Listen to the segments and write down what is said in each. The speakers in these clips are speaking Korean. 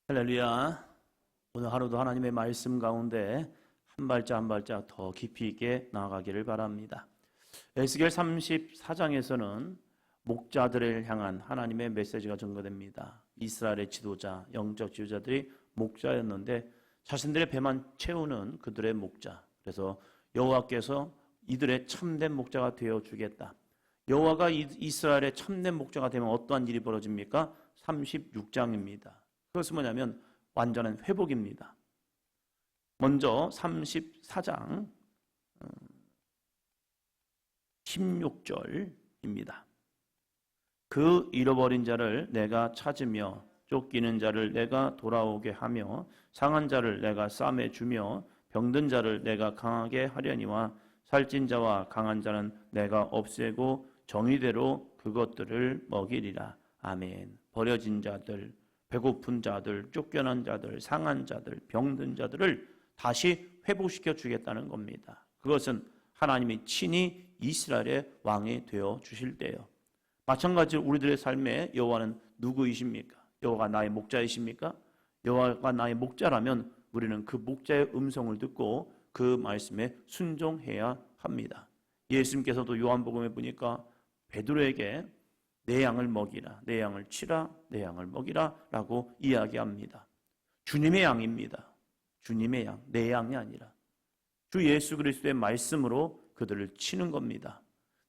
할렐루야. 오늘 하루도 하나님의 말씀 가운데 한 발짝 한 발짝 더 깊이 있게 나아가기를 바랍니다. 에스겔 34장에서는 목자들을 향한 하나님의 메시지가 전거됩니다. 이스라엘의 지도자, 영적 지도자들이 목자였는데 자신들의 배만 채우는 그들의 목자. 그래서 여호와께서 이들의 참된 목자가 되어주겠다. 여호와가 이스라엘의 참된 목자가 되면 어떠한 일이 벌어집니까? 36장입니다. 그것은 뭐냐면 완전한 회복입니다. 먼저 34장 16절입니다. 그 잃어버린 자를 내가 찾으며 쫓기는 자를 내가 돌아오게 하며 상한 자를 내가 싸매 주며 병든 자를 내가 강하게 하려니와 살찐 자와 강한 자는 내가 없애고 정의대로 그것들을 먹이리라. 아멘. 버려진 자들, 배고픈 자들, 쫓겨난 자들, 상한 자들, 병든 자들을 다시 회복시켜 주겠다는 겁니다. 그것은 하나님이 친히 이스라엘의 왕이 되어 주실 때요. 마찬가지로 우리들의 삶에 여호와는 누구이십니까? 여호와가 나의 목자이십니까? 여호와가 나의 목자라면 우리는 그 목자의 음성을 듣고 그 말씀에 순종해야 합니다. 예수님께서도 요한복음에 보니까 베드로에게 내 양을 먹이라, 내 양을 치라, 내 양을 먹이라 라고 이야기합니다. 주님의 양입니다. 주님의 양, 내 양이 아니라 주 예수 그리스도의 말씀으로 그들을 치는 겁니다.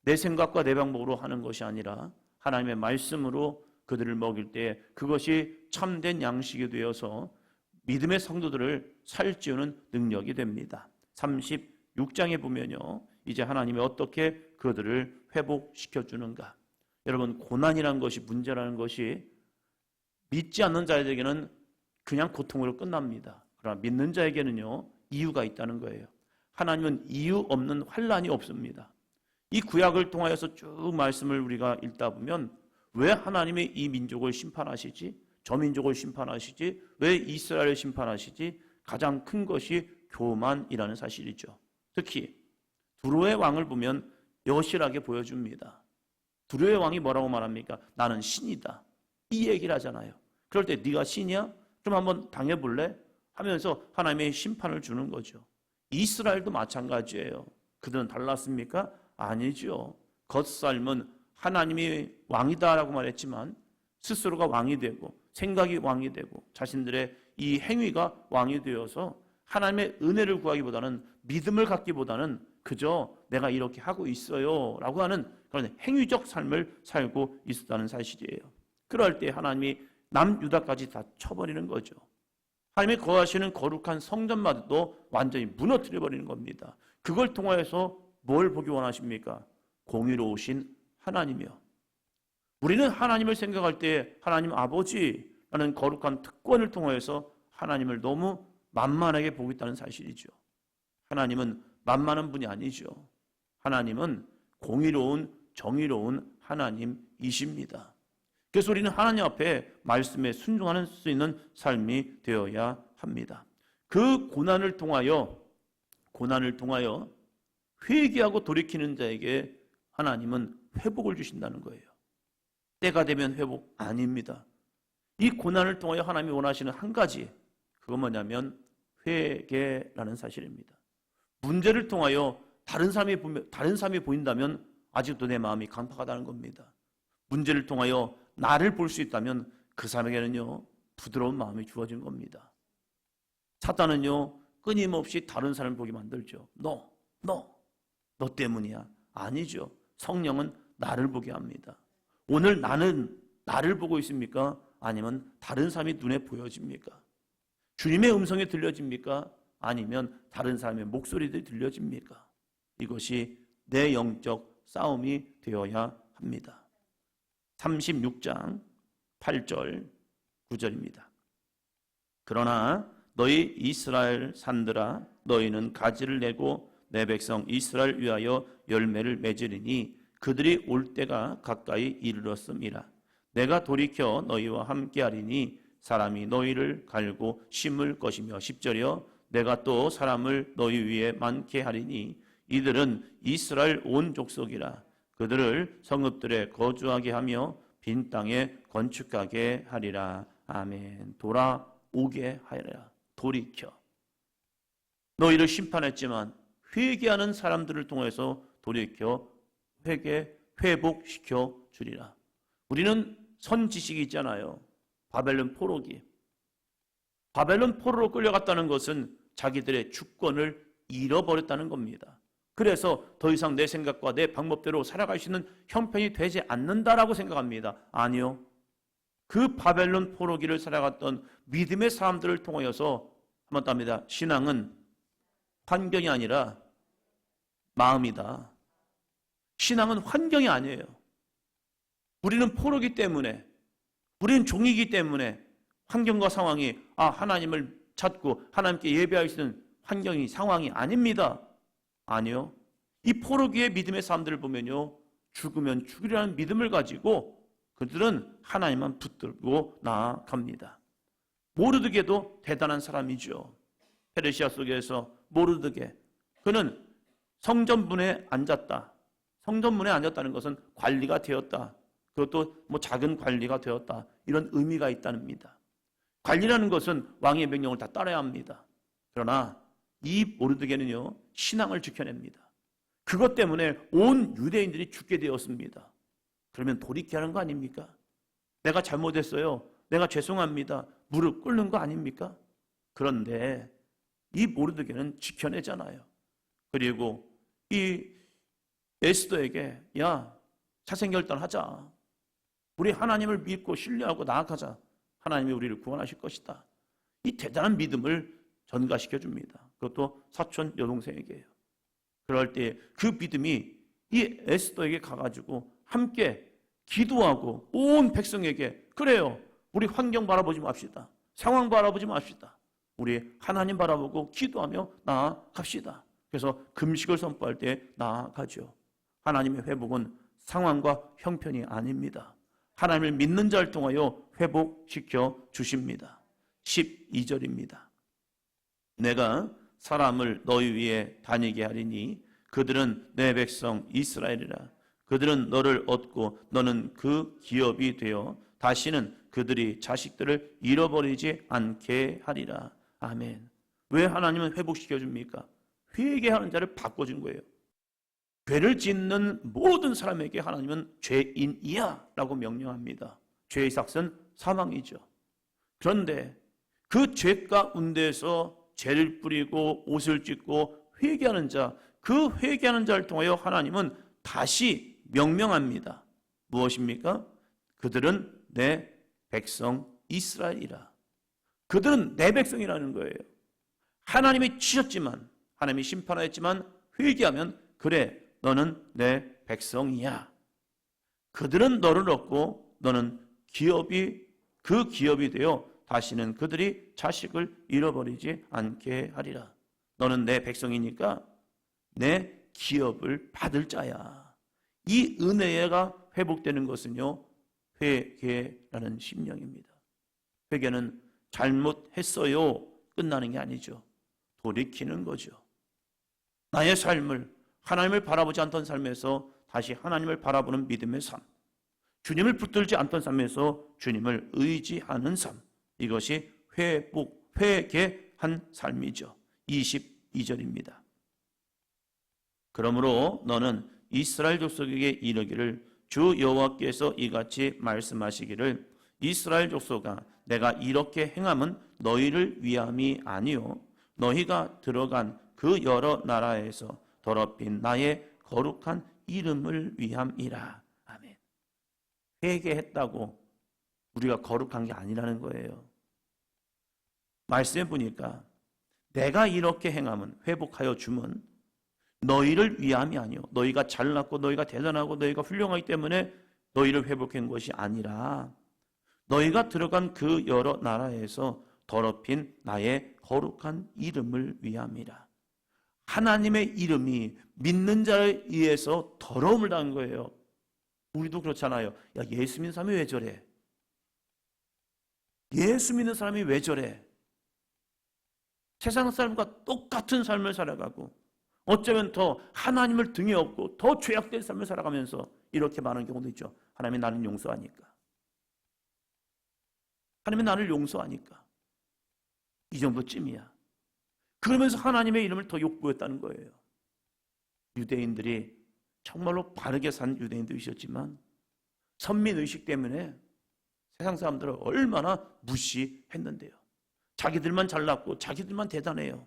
내 생각과 내 방법으로 하는 것이 아니라 하나님의 말씀으로 그들을 먹일 때 그것이 참된 양식이 되어서 믿음의 성도들을 살찌우는 능력이 됩니다. 36장에 보면요, 이제 하나님이 어떻게 그들을 회복시켜 주는가. 여러분, 고난이라는 것이, 문제라는 것이 믿지 않는 자에게는 그냥 고통으로 끝납니다. 그러나 믿는 자에게는요, 이유가 있다는 거예요. 하나님은 이유 없는 환난이 없습니다. 이 구약을 통하여서 쭉 말씀을 우리가 읽다 보면 왜 하나님이 이 민족을 심판하시지? 저 민족을 심판하시지? 왜 이스라엘을 심판하시지? 가장 큰 것이 교만이라는 사실이죠. 특히 두로의 왕을 보면 여실하게 보여줍니다. 두로의 왕이 뭐라고 말합니까? 나는 신이다. 이 얘기를 하잖아요. 그럴 때 네가 신이야? 그럼 한번 당해볼래? 하면서 하나님의 심판을 주는 거죠. 이스라엘도 마찬가지예요. 그들은 달랐습니까? 아니죠. 겉삶은 하나님이 왕이다라고 말했지만 스스로가 왕이 되고 생각이 왕이 되고 자신들의 이 행위가 왕이 되어서 하나님의 은혜를 구하기보다는 믿음을 갖기보다는 그저 내가 이렇게 하고 있어요 라고 하는 그런 행위적 삶을 살고 있었다는 사실이에요. 그럴 때 하나님이 남유다까지 다 쳐버리는 거죠. 하나님이 거하시는 거룩한 성전마저도 완전히 무너뜨려 버리는 겁니다. 그걸 통하여서 뭘 보기 원하십니까? 공의로우신 하나님이요. 우리는 하나님을 생각할 때 하나님 아버지라는 거룩한 특권을 통하여서 하나님을 너무 만만하게 보고 있다는 사실이죠. 하나님은 만만한 분이 아니죠. 하나님은 공의로운 정의로운 하나님이십니다. 그래서 우리는 하나님 앞에 말씀에 순종할 수 있는 삶이 되어야 합니다. 그 고난을 통하여 회개하고 돌이키는 자에게 하나님은 회복을 주신다는 거예요. 때가 되면 회복 아닙니다. 이 고난을 통하여 하나님이 원하시는 한 가지, 그건 뭐냐면 회개라는 사실입니다. 문제를 통하여 다른 사람이 보인다면 아직도 내 마음이 강팍하다는 겁니다. 문제를 통하여 나를 볼 수 있다면 그 사람에게는요, 부드러운 마음이 주어진 겁니다. 사탄은요, 끊임없이 다른 사람을 보게 만들죠. 너 때문이야. 아니죠. 성령은 나를 보게 합니다. 오늘 나는 나를 보고 있습니까? 아니면 다른 사람이 눈에 보여집니까? 주님의 음성이 들려집니까? 아니면 다른 사람의 목소리들이 들려집니까? 이것이 내 영적 싸움이 되어야 합니다. 36장 8절 9절입니다. 그러나 너희 이스라엘 산들아, 너희는 가지를 내고 내 백성 이스라엘 위하여 열매를 맺으리니 그들이 올 때가 가까이 이르렀음이라. 내가 돌이켜 너희와 함께하리니 사람이 너희를 갈고 심을 것이며 10절이요 내가 또 사람을 너희 위에 많게 하리니 이들은 이스라엘 온 족속이라. 그들을 성읍들에 거주하게 하며 빈 땅에 건축하게 하리라. 아멘. 오게 하여라. 돌이켜. 너희를 심판했지만 회개하는 사람들을 통해서 돌이켜 회복시켜 주리라. 우리는 선지식이 있잖아요. 바벨론 포로기. 바벨론 포로로 끌려갔다는 것은 자기들의 주권을 잃어버렸다는 겁니다. 그래서 더 이상 내 생각과 내 방법대로 살아갈 수 있는 형편이 되지 않는다라고 생각합니다. 아니요. 그 바벨론 포로기를 살아갔던 믿음의 사람들을 통하여서 한번 더 합니다. 신앙은 환경이 아니라 마음이다. 신앙은 환경이 아니에요. 우리는 포로기 때문에, 우리는 종이기 때문에 환경과 상황이 하나님을 찾고 하나님께 예배할 수 있는 환경이, 상황이 아닙니다. 아니요. 이 포로기의 믿음의 사람들을 보면요, 죽으면 죽으리라는 믿음을 가지고 그들은 하나님만 붙들고 나아갑니다. 모르드게도 대단한 사람이죠. 페르시아 속에서 모르드게, 그는 성전문에 앉았다. 성전문에 앉았다는 것은 관리가 되었다. 그것도 작은 관리가 되었다. 이런 의미가 있답니다. 관리라는 것은 왕의 명령을 다 따라야 합니다. 그러나 이 모르드게는요, 신앙을 지켜냅니다. 그것 때문에 온 유대인들이 죽게 되었습니다. 그러면 돌이켜야 하는 거 아닙니까? 내가 잘못했어요. 내가 죄송합니다. 무릎 꿇는 거 아닙니까? 그런데 이 모르드게는 지켜내잖아요. 그리고 이 에스더에게 사생결단하자. 우리 하나님을 믿고 신뢰하고 나아가자. 하나님이 우리를 구원하실 것이다. 이 대단한 믿음을 전가시켜 줍니다. 그것도 사촌 여동생에게요. 그럴 때 그 믿음이 이 에스더에게 가가지고 함께 기도하고 온 백성에게, 그래요, 우리 환경 바라보지 맙시다. 상황 바라보지 맙시다. 우리 하나님 바라보고 기도하며 나아갑시다. 그래서 금식을 선포할 때 나아가죠. 하나님의 회복은 상황과 형편이 아닙니다. 하나님을 믿는 자를 통하여 회복시켜 주십니다. 12절입니다. 내가 사람을 너희 위에 다니게 하리니 그들은 내 백성 이스라엘이라. 그들은 너를 얻고 너는 그 기업이 되어 다시는 그들이 자식들을 잃어버리지 않게 하리라. 아멘. 왜 하나님은 회복시켜 줍니까? 회개하는 자를 바꿔준 거예요. 죄를 짓는 모든 사람에게 하나님은 죄인이야 라고 명령합니다. 죄의 삭은 사망이죠. 그런데 그 죄 가운데서 죄를 뿌리고 옷을 찢고 회개하는 자, 그 회개하는 자를 통하여 하나님은 다시 명명합니다. 무엇입니까? 그들은 내 백성 이스라엘이라. 그들은 내 백성이라는 거예요. 하나님이 치셨지만, 하나님이 심판하였지만 회개하면, 그래, 너는 내 백성이야. 그들은 너를 얻고 너는 그 기업이 되어 다시는 그들이 자식을 잃어버리지 않게 하리라. 너는 내 백성이니까 내 기업을 받을 자야. 이 은혜가 회복되는 것은요, 회개라는 심령입니다. 회개는 잘못했어요 끝나는 게 아니죠. 돌이키는 거죠. 나의 삶을, 하나님을 바라보지 않던 삶에서 다시 하나님을 바라보는 믿음의 삶, 주님을 붙들지 않던 삶에서 주님을 의지하는 삶, 이것이 회개한 삶이죠. 22절입니다. 그러므로 너는 이스라엘 족속에게 이르기를 주 여호와께서 이같이 말씀하시기를 이스라엘 족속아 내가 이렇게 행함은 너희를 위함이 아니요 너희가 들어간 그 여러 나라에서 더럽힌 나의 거룩한 이름을 위함이라. 아멘. 회개했다고 우리가 거룩한 게 아니라는 거예요. 말씀해 보니까 내가 이렇게 행함은, 회복하여 주면 너희를 위함이 아니요 너희가 잘났고 너희가 대단하고 너희가 훌륭하기 때문에 너희를 회복한 것이 아니라 너희가 들어간 그 여러 나라에서 더럽힌 나의 거룩한 이름을 위함이라. 하나님의 이름이 믿는 자에 의해서 더러움을 당한 거예요. 우리도 그렇잖아요. 야, 예수 믿는 사람이 왜 저래? 예수 믿는 사람이 왜 저래? 세상 사람과 똑같은 삶을 살아가고 어쩌면 더 하나님을 등에 업고 더 죄악된 삶을 살아가면서 이렇게 많은 경우도 있죠. 하나님이 나를 용서하니까. 하나님이 나를 용서하니까. 이 정도쯤이야. 그러면서 하나님의 이름을 더 욕보였다는 거예요. 유대인들이 정말로 바르게 산 유대인들이셨지만 선민의식 때문에 세상 사람들을 얼마나 무시했는데요. 자기들만 잘났고 자기들만 대단해요.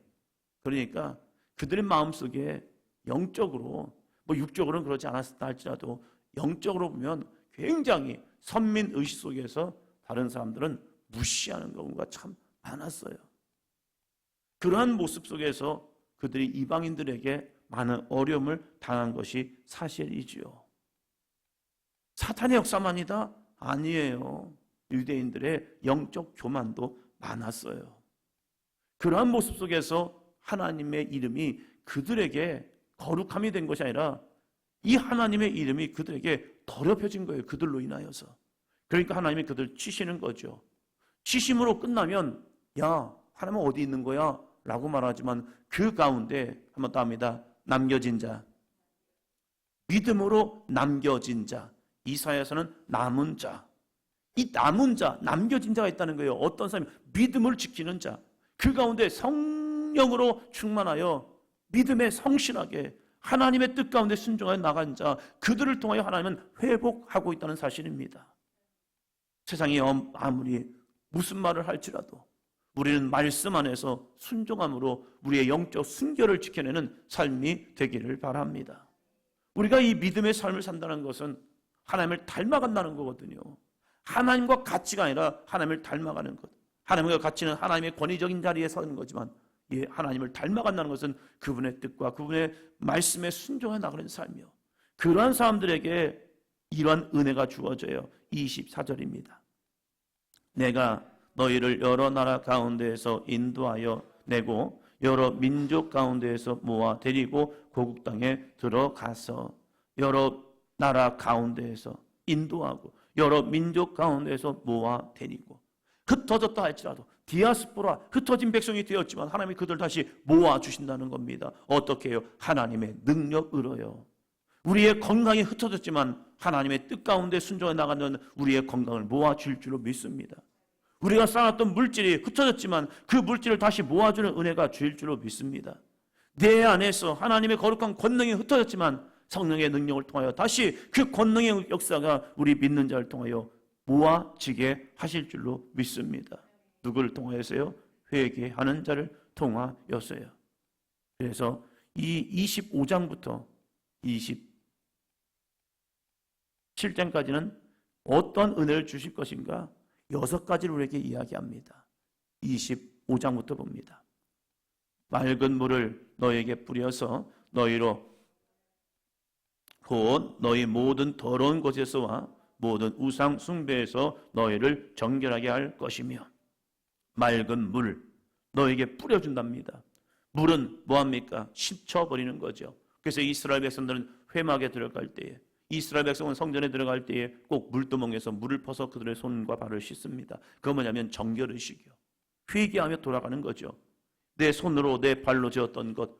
그러니까 그들의 마음속에 영적으로, 뭐 육적으로는 그러지 않았다 할지라도 영적으로 보면 굉장히 선민의식 속에서 다른 사람들은 무시하는 경우가 참 많았어요. 그러한 모습 속에서 그들이 이방인들에게 많은 어려움을 당한 것이 사실이지요. 사탄의 역사만이다? 아니에요. 유대인들의 영적 교만도 많았어요. 그러한 모습 속에서 하나님의 이름이 그들에게 거룩함이 된 것이 아니라 이 하나님의 이름이 그들에게 더럽혀진 거예요. 그들로 인하여서. 그러니까 하나님이 그들을 치시는 거죠. 치심으로 끝나면 야, 하나님은 어디 있는 거야? 라고 말하지만 그 가운데 한번 더 합니다. 남겨진 자, 믿음으로 남겨진 자, 이사야서는 남은 자, 이 남은 자, 남겨진 자가 있다는 거예요. 어떤 사람이 믿음을 지키는 자, 그 가운데 성령으로 충만하여 믿음에 성실하게 하나님의 뜻 가운데 순종하여 나간 자, 그들을 통하여 하나님은 회복하고 있다는 사실입니다. 세상이 아무리 무슨 말을 할지라도 우리는 말씀 안에서 순종함으로 우리의 영적 순결을 지켜내는 삶이 되기를 바랍니다. 우리가 이 믿음의 삶을 산다는 것은 하나님을 닮아간다는 거거든요. 하나님과 같이가 아니라 하나님을 닮아가는 것. 하나님과 같이는 하나님의 권위적인 자리에 서는 거지만 하나님을 닮아간다는 것은 그분의 뜻과 그분의 말씀에 순종해 나가는 삶이요. 그러한 사람들에게 이러한 은혜가 주어져요. 24절입니다. 내가 너희를 여러 나라 가운데에서 인도하여 내고 여러 민족 가운데에서 모아 데리고 고국 땅에 들어가서 여러 나라 가운데에서 인도하고 여러 민족 가운데에서 모아 데리고 흩어졌다 할지라도 디아스포라 흩어진 백성이 되었지만 하나님이 그들 다시 모아주신다는 겁니다. 어떻게 해요? 하나님의 능력으로요. 우리의 건강이 흩어졌지만 하나님의 뜻 가운데 순종해 나가는 우리의 건강을 모아줄 줄로 믿습니다. 우리가 쌓았던 물질이 흩어졌지만 그 물질을 다시 모아주는 은혜가 주일 줄로 믿습니다. 내 안에서 하나님의 거룩한 권능이 흩어졌지만 성령의 능력을 통하여 다시 그 권능의 역사가 우리 믿는 자를 통하여 모아지게 하실 줄로 믿습니다. 누구를 통하여서요? 회개하는 자를 통하여서요. 그래서 이 25장부터 27장까지는 어떤 은혜를 주실 것인가? 6가지를 우리에게 이야기합니다. 25장부터 봅니다. 맑은 물을 너에게 뿌려서 너희로 곧 너희 모든 더러운 곳에서와 모든 우상 숭배에서 너희를 정결하게 할 것이며 맑은 물 너에게 뿌려준답니다. 물은 뭐합니까? 씻혀버리는 거죠. 그래서 이스라엘 백성들은 회막에 들어갈 때에 이스라엘 백성은 성전에 들어갈 때에 꼭 물두멍에서 물을 퍼서 그들의 손과 발을 씻습니다. 그건 뭐냐면 정결의식이요. 회개하며 돌아가는 거죠. 내 손으로 내 발로 지었던 것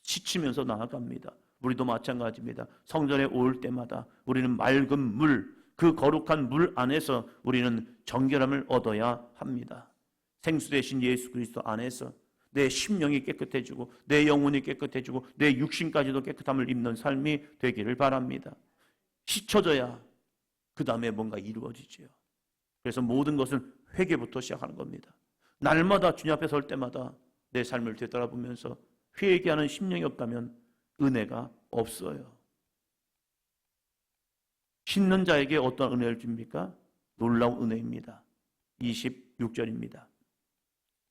씻으면서 나아갑니다. 우리도 마찬가지입니다. 성전에 올 때마다 우리는 맑은 물, 그 거룩한 물 안에서 우리는 정결함을 얻어야 합니다. 생수 되신 예수 그리스도 안에서 내 심령이 깨끗해지고 내 영혼이 깨끗해지고 내 육신까지도 깨끗함을 입는 삶이 되기를 바랍니다. 씻혀져야 그 다음에 뭔가 이루어지지요. 그래서 모든 것은 회개부터 시작하는 겁니다. 날마다 주님 앞에 설 때마다 내 삶을 되돌아보면서 회개하는 심령이 없다면 은혜가 없어요. 씻는 자에게 어떤 은혜를 줍니까? 놀라운 은혜입니다. 26절입니다.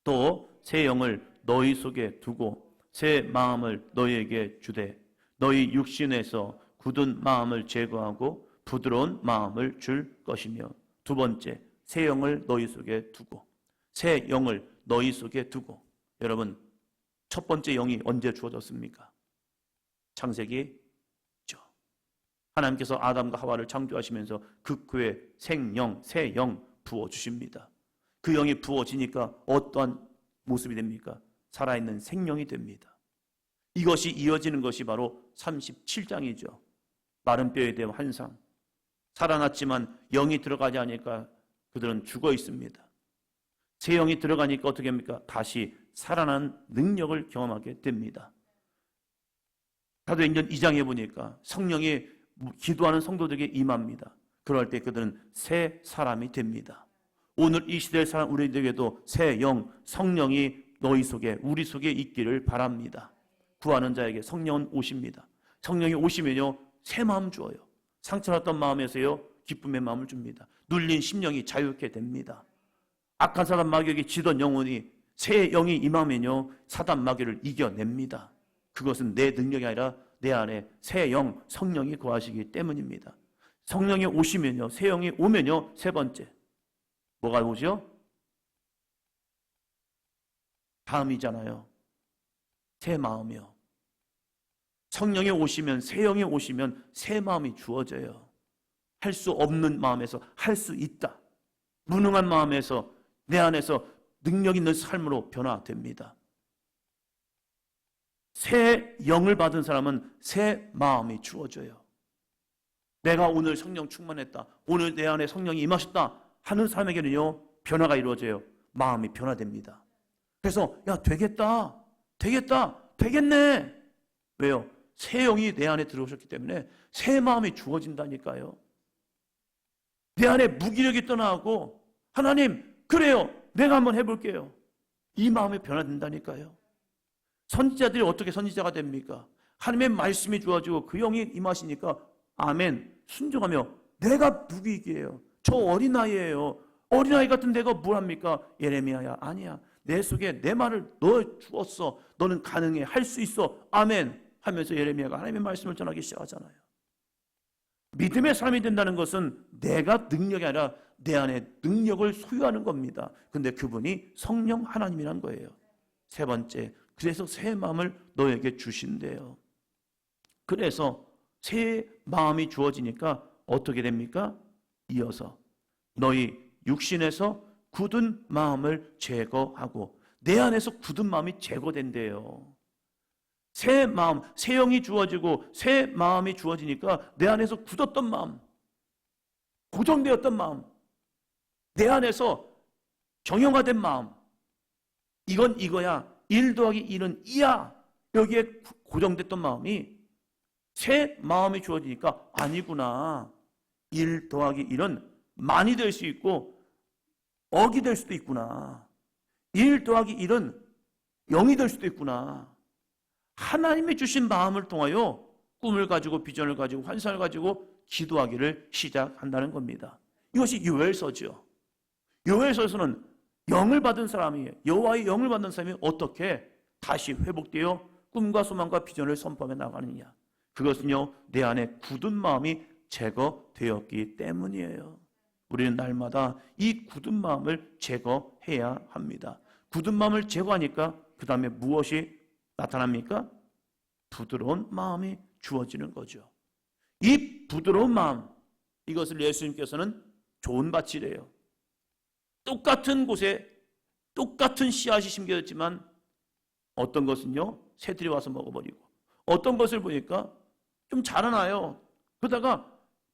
또 새 영을 너희 속에 두고 새 마음을 너희에게 주되 너희 육신에서 굳은 마음을 제거하고 부드러운 마음을 줄 것이며 두 번째 새 영을 너희 속에 두고 새 영을 너희 속에 두고 여러분 첫 번째 영이 언제 주어졌습니까? 창세기 하나님께서 아담과 하와를 창조하시면서 극후에 생영, 새 영 부어주십니다. 그 영이 부어지니까 어떠한 모습이 됩니까? 살아있는 생명이 됩니다. 이것이 이어지는 것이 바로 37장이죠. 마른 뼈에 대한 환상. 살아났지만 영이 들어가지 않으니까 그들은 죽어 있습니다. 새 영이 들어가니까 어떻게 합니까? 다시 살아난 능력을 경험하게 됩니다. 사도행전 2장에 보니까 성령이 기도하는 성도들에게 임합니다. 그럴 때 그들은 새 사람이 됩니다. 오늘 이 시대의 사람 우리들에게도 새 영, 성령이 너희 속에, 우리 속에 있기를 바랍니다. 구하는 자에게 성령은 오십니다. 성령이 오시면요, 새 마음 주어요. 상처났던 마음에서요, 기쁨의 마음을 줍니다. 눌린 심령이 자유케 됩니다. 악한 사단 마귀에게 지던 영혼이 새 영이 임하면요, 사단 마귀를 이겨냅니다. 그것은 내 능력이 아니라 내 안에 새 영, 성령이 거하시기 때문입니다. 성령이 오시면요, 새 영이 오면요, 세 번째 뭐가 오죠? 다음이잖아요. 새 마음이요. 성령이 오시면, 새 영이 오시면 새 마음이 주어져요. 할 수 없는 마음에서 할 수 있다. 무능한 마음에서 내 안에서 능력 있는 삶으로 변화됩니다. 새 영을 받은 사람은 새 마음이 주어져요. 내가 오늘 성령 충만했다, 오늘 내 안에 성령이 임하셨다 하는 사람에게는요, 변화가 이루어져요. 마음이 변화됩니다. 그래서 야, 되겠다, 되겠네. 왜요? 새 영이 내 안에 들어오셨기 때문에 새 마음이 주어진다니까요. 내 안에 무기력이 떠나고, 하나님, 그래요, 내가 한번 해볼게요. 이 마음이 변화된다니까요. 선지자들이 어떻게 선지자가 됩니까? 하나님의 말씀이 주어지고 그 영이 임하시니까 아멘, 순종하며, 내가 누구이게요? 저 어린아이예요. 어린아이 같은 내가 뭘 합니까? 예레미야야, 아니야. 내 속에 내 말을 넣어 주었어. 너는 가능해, 할 수 있어. 아멘 하면서 예레미야가 하나님의 말씀을 전하기 시작하잖아요. 믿음의 사람이 된다는 것은 내가 능력이 아니라 내 안에 능력을 소유하는 겁니다. 근데 그분이 성령 하나님이란 거예요. 세 번째, 그래서 새 마음을 너에게 주신대요. 그래서 새 마음이 주어지니까 어떻게 됩니까? 이어서 너희 육신에서 굳은 마음을 제거하고, 내 안에서 굳은 마음이 제거된대요. 새 마음, 새 영이 주어지고 새 마음이 주어지니까 내 안에서 굳었던 마음, 고정되었던 마음, 내 안에서 정형화된 마음, 이건 이거야, 1 더하기 1은 2야, 여기에 고정됐던 마음이 새 마음이 주어지니까 아니구나, 1 더하기 1은 만이 될 수 있고 억이 될 수도 있구나, 1 더하기 1은 0이 될 수도 있구나. 하나님이 주신 마음을 통하여 꿈을 가지고, 비전을 가지고, 환상을 가지고 기도하기를 시작한다는 겁니다. 이것이 요엘서죠. 요엘서에서는 영을 받은 사람이, 여호와의 영을 받는 사람이 어떻게 다시 회복되어 꿈과 소망과 비전을 선포하며 나가느냐, 그것은요, 내 안에 굳은 마음이 제거되었기 때문이에요. 우리는 날마다 이 굳은 마음을 제거해야 합니다. 굳은 마음을 제거하니까 그 다음에 무엇이 나타납니까? 부드러운 마음이 주어지는 거죠. 이 부드러운 마음, 이것을 예수님께서는 좋은 밭이래요. 똑같은 곳에 똑같은 씨앗이 심겨졌지만 어떤 것은요, 새들이 와서 먹어버리고, 어떤 것을 보니까 좀 자라나요. 그러다가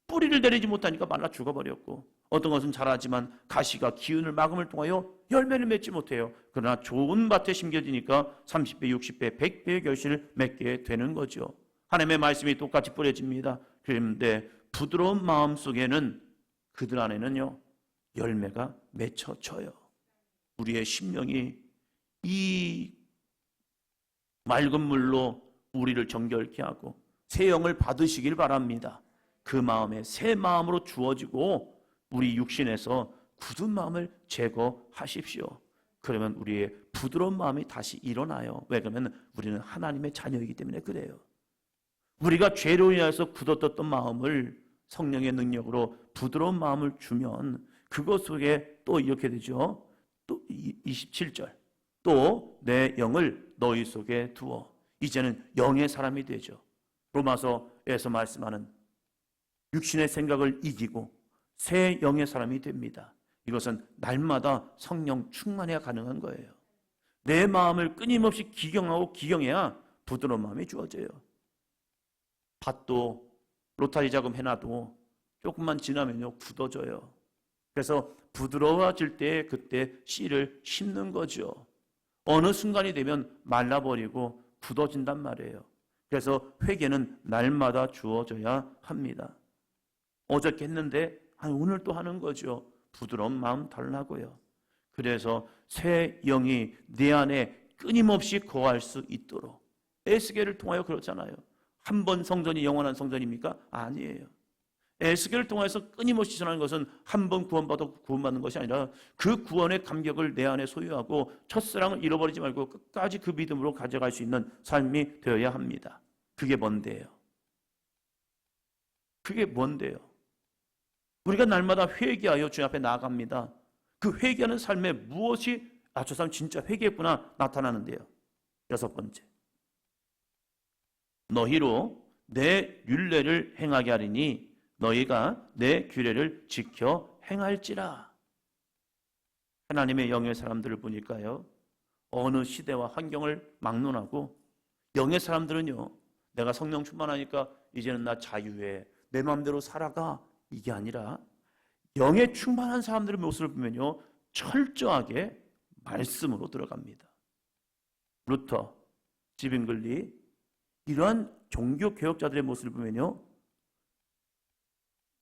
뿌리를 내리지 못하니까 말라 죽어버렸고, 어떤 것은 자라지만 가시가 기운을 막음을 통하여 열매를 맺지 못해요. 그러나 좋은 밭에 심겨지니까 30배, 60배, 100배의 결실을 맺게 되는 거죠. 하나님의 말씀이 똑같이 뿌려집니다. 그런데 부드러운 마음 속에는, 그들 안에는요, 열매가 맺혀져요. 우리의 심령이 이 맑은 물로 우리를 정결케 하고 새 영을 받으시길 바랍니다. 그 마음에 새 마음으로 주어지고 우리 육신에서 굳은 마음을 제거하십시오. 그러면 우리의 부드러운 마음이 다시 일어나요. 왜? 그러면 우리는 하나님의 자녀이기 때문에 그래요. 우리가 죄로 인해서 굳었던 마음을 성령의 능력으로 부드러운 마음을 주면 그것 속에 또 이렇게 되죠. 또 27절, 또 내 영을 너희 속에 두어, 이제는 영의 사람이 되죠. 로마서에서 말씀하는 육신의 생각을 이기고 새 영의 사람이 됩니다. 이것은 날마다 성령 충만해야 가능한 거예요. 내 마음을 끊임없이 기경하고 기경해야 부드러운 마음이 주어져요. 밭도 로타리 자금 해놔도 조금만 지나면요, 굳어져요. 그래서 부드러워질 때 그때 씨를 심는 거죠. 어느 순간이 되면 말라버리고 굳어진단 말이에요. 그래서 회개는 날마다 주어져야 합니다. 어저께 했는데 오늘 또 하는 거죠. 부드러운 마음 달라고요. 그래서 새 영이 내 안에 끊임없이 거할 수 있도록 에스겔을 통하여 그렇잖아요. 한 번 성전이 영원한 성전입니까? 아니에요. 에스겔을 통해서 끊임없이 전하는 것은 한 번 구원받고 구원받는 것이 아니라 그 구원의 감격을 내 안에 소유하고 첫사랑을 잃어버리지 말고 끝까지 그 믿음으로 가져갈 수 있는 삶이 되어야 합니다. 그게 뭔데요? 그게 뭔데요? 우리가 날마다 회개하여 주님 앞에 나아갑니다. 그 회개하는 삶에 무엇이 저 사람 진짜 회개했구나 나타나는데요. 6번째, 너희로 내 율례를 행하게 하리니 너희가 내 규례를 지켜 행할지라. 하나님의 영의 사람들을 보니까요, 어느 시대와 환경을 막론하고 영의 사람들은요, 내가 성령 충만하니까 이제는 나 자유해, 내 마음대로 살아가, 이게 아니라 영에 충만한 사람들의 모습을 보면요, 철저하게 말씀으로 들어갑니다. 루터, 지빙글리, 이러한 종교 개혁자들의 모습을 보면요,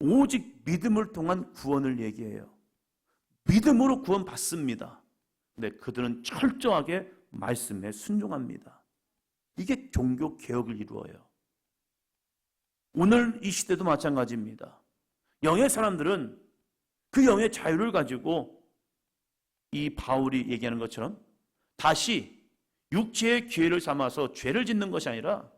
오직 믿음을 통한 구원을 얘기해요. 믿음으로 구원받습니다. 근데 그들은 철저하게 말씀에 순종합니다. 이게 종교 개혁을 이루어요. 오늘 이 시대도 마찬가지입니다. 영의 사람들은 그 영의 자유를 가지고 이 바울이 얘기하는 것처럼 다시 육체의 기회를 삼아서 죄를 짓는 것이 아니라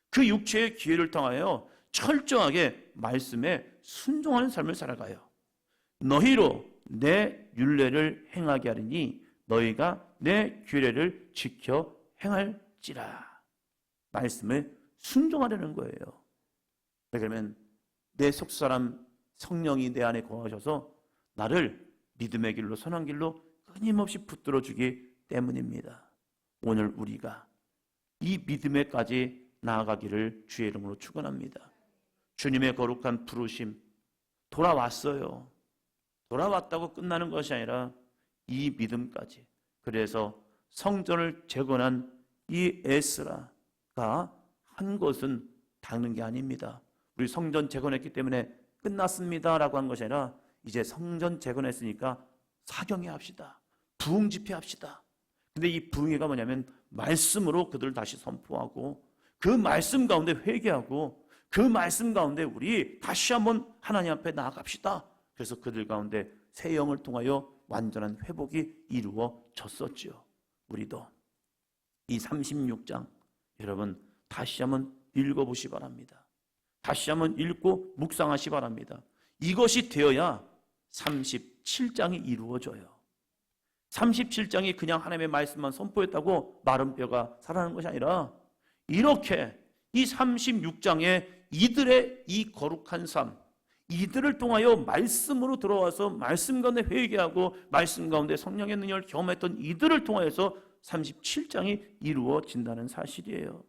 그 육체의 기회를 통하여 철저하게 말씀에 순종하는 삶을 살아가요. 너희로 내 율례를 행하게 하리니 너희가 내 규례를 지켜 행할지라. 말씀에 순종하려는 거예요. 그러면 내 속사람 성령이 내 안에 거하셔서 나를 믿음의 길로 선한 길로 끊임없이 붙들어 주기 때문입니다. 오늘 우리가 이 믿음에까지 나아가기를 주의 이름으로 축원합니다. 주님의 거룩한 부르심, 돌아왔어요. 돌아왔다고 끝나는 것이 아니라 이 믿음까지. 그래서 성전을 재건한 이 에스라가 한 것은 닦는 게 아닙니다. 우리 성전 재건했기 때문에 끝났습니다라고 한 것이 아니라 이제 성전 재건했으니까 사경회 합시다. 부흥 집회 합시다. 근데 이 부흥회가 뭐냐면 말씀으로 그들을 다시 선포하고 그 말씀 가운데 회개하고 그 말씀 가운데 우리 다시 한번 하나님 앞에 나아갑시다. 그래서 그들 가운데 새 영을 통하여 완전한 회복이 이루어졌었죠. 우리도 이 36장 여러분 다시 한번 읽어보시 바랍니다. 다시 한번 읽고 묵상하시 바랍니다. 이것이 되어야 37장이 이루어져요. 37장이 그냥 하나님의 말씀만 선포했다고 마른 뼈가 살아나는 것이 아니라 이렇게 이 36장에 이들의 이 거룩한 삶, 이들을 통하여 말씀으로 들어와서 말씀 가운데 회개하고 말씀 가운데 성령의 능력을 경험했던 이들을 통하여서 37장이 이루어진다는 사실이에요.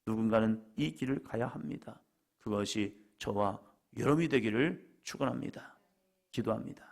누군가는 이 길을 가야 합니다. 그것이 저와 여러분이 되기를 축원합니다. 기도합니다.